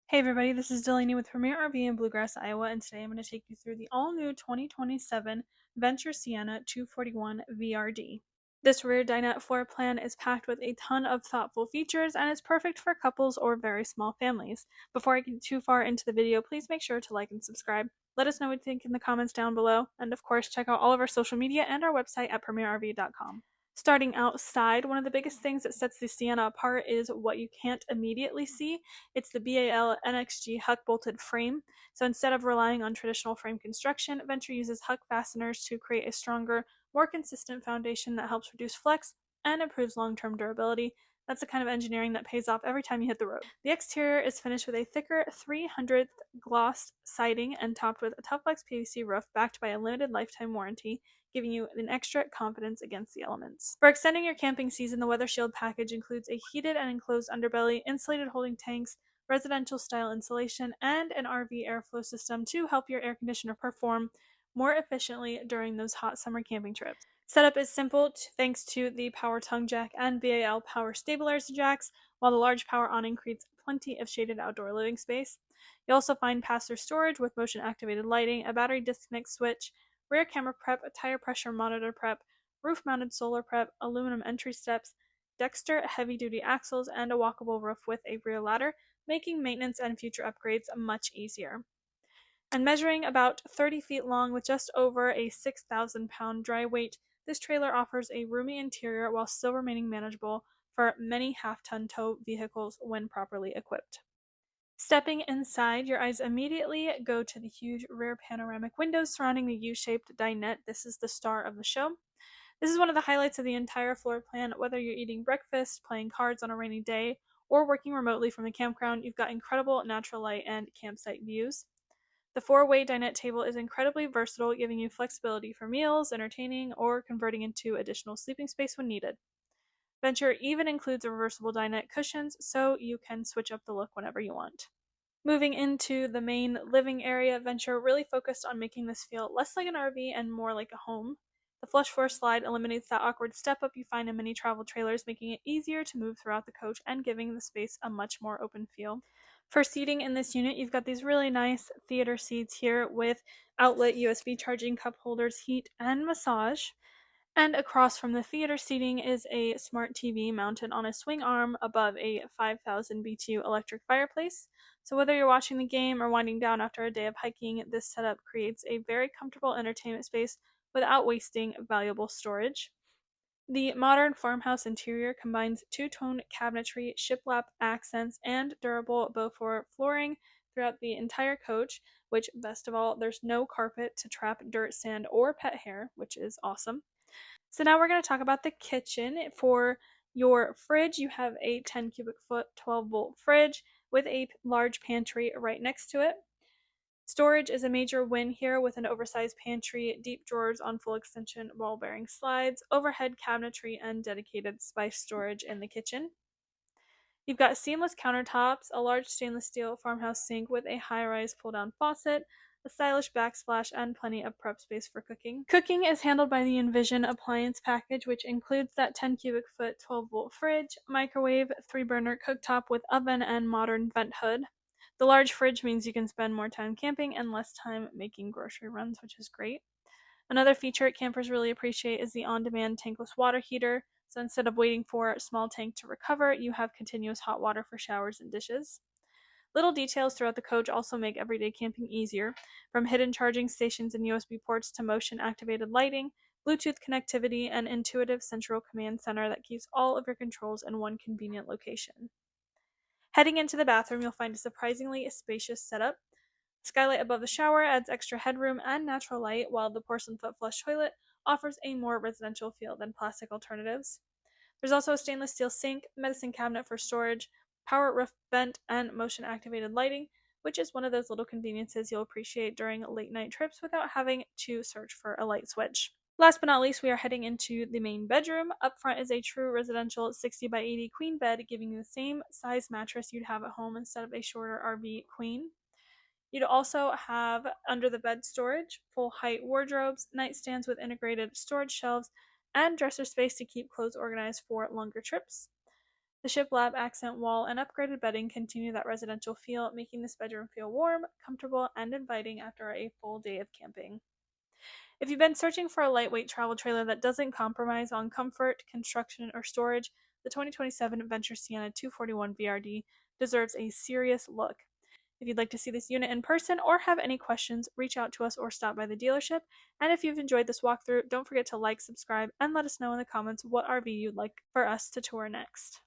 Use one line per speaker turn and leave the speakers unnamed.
Hey everybody, this is Delaney with Premier RV in Bluegrass, Iowa, and today I'm going to take you through the all-new 2027 Venture Sienna 241VRD. This rear dinette floor plan is packed with a ton of thoughtful features and is perfect for couples or very small families. Before I get too far into the video, please make sure to like and subscribe. Let us know what you think in the comments down below, and of course check out all of our social media and our website at premierrv.com. Starting outside, one of the biggest things that sets the Sienna apart is what you can't immediately see. It's the BAL NXG Huck-bolted frame. So instead of relying on traditional frame construction, Venture uses Huck fasteners to create a stronger, more consistent foundation that helps reduce flex and improves long-term durability. That's the kind of engineering that pays off every time you hit the road. The exterior is finished with a thicker 300th glossed siding and topped with a Toughflex PVC roof backed by a limited lifetime warranty, giving you an extra confidence against the elements. For extending your camping season, the Weather Shield package includes a heated and enclosed underbelly, insulated holding tanks, residential style insulation, and an RV airflow system to help your air conditioner perform more efficiently during those hot summer camping trips. Setup is simple thanks to the power tongue jack and BAL power stabilizer jacks, while the large power awning creates plenty of shaded outdoor living space. You'll also find pass-through storage with motion activated lighting, a battery disconnect switch, rear camera prep, a tire pressure monitor prep, roof-mounted solar prep, aluminum entry steps, Dexter heavy-duty axles, and a walkable roof with a rear ladder, making maintenance and future upgrades much easier. And measuring about 30 feet long with just over a 6,000-pound dry weight, this trailer offers a roomy interior while still remaining manageable for many half-ton tow vehicles when properly equipped. Stepping inside, your eyes immediately go to the huge rear panoramic windows surrounding the U-shaped dinette. This is the star of the show. This is one of the highlights of the entire floor plan. Whether you're eating breakfast, playing cards on a rainy day, or working remotely from the campground, you've got incredible natural light and campsite views. The four-way dinette table is incredibly versatile, giving you flexibility for meals, entertaining, or converting into additional sleeping space when needed. Venture even includes reversible dinette cushions, so you can switch up the look whenever you want. Moving into the main living area, Venture really focused on making this feel less like an RV and more like a home. The flush floor slide eliminates that awkward step up you find in many travel trailers, making it easier to move throughout the coach and giving the space a much more open feel. For seating in this unit, you've got these really nice theater seats here with outlet USB charging cup holders, heat, and massage. And across from the theater seating is a smart TV mounted on a swing arm above a 5000 BTU electric fireplace. So whether you're watching the game or winding down after a day of hiking, this setup creates a very comfortable entertainment space without wasting valuable storage. The modern farmhouse interior combines two-tone cabinetry, shiplap accents, and durable Beaufort flooring throughout the entire coach, which, best of all, there's no carpet to trap dirt, sand, or pet hair, which is awesome. So now we're going to talk about the kitchen. For your fridge, you have a 10 cubic foot 12 volt fridge with a large pantry right next to it. Storage is a major win here with an oversized pantry, deep drawers on full extension ball bearing slides, overhead cabinetry, and dedicated spice storage in the kitchen. You've got seamless countertops, a large stainless steel farmhouse sink with a high-rise pull-down faucet, a stylish backsplash, and plenty of prep space for cooking. Cooking is handled by the Envision appliance package, which includes that 10 cubic foot 12 volt fridge, microwave, 3-burner cooktop with oven, and modern vent hood. The large fridge means you can spend more time camping and less time making grocery runs, which is great. Another feature campers really appreciate is the on-demand tankless water heater. So instead of waiting for a small tank to recover, you have continuous hot water for showers and dishes. Little details throughout the coach also make everyday camping easier, from hidden charging stations and USB ports to motion-activated lighting, Bluetooth connectivity, and intuitive central command center that keeps all of your controls in one convenient location. Heading into the bathroom, you'll find a surprisingly spacious setup. Skylight above the shower adds extra headroom and natural light, while the porcelain foot flush toilet offers a more residential feel than plastic alternatives. There's also a stainless steel sink, medicine cabinet for storage, power roof vent, and motion-activated lighting, which is one of those little conveniences you'll appreciate during late-night trips without having to search for a light switch. Last but not least, we are heading into the main bedroom. Up front is a true residential 60 by 80 queen bed, giving you the same size mattress you'd have at home instead of a shorter RV queen. You'd also have under the bed storage, full height wardrobes, nightstands with integrated storage shelves, and dresser space to keep clothes organized for longer trips. The shiplap accent wall and upgraded bedding continue that residential feel, making this bedroom feel warm, comfortable, and inviting after a full day of camping. If you've been searching for a lightweight travel trailer that doesn't compromise on comfort, construction, or storage, the 2027 Venture Sienna 241VRD deserves a serious look. If you'd like to see this unit in person or have any questions, reach out to us or stop by the dealership. And if you've enjoyed this walkthrough, don't forget to like, subscribe, and let us know in the comments what RV you'd like for us to tour next.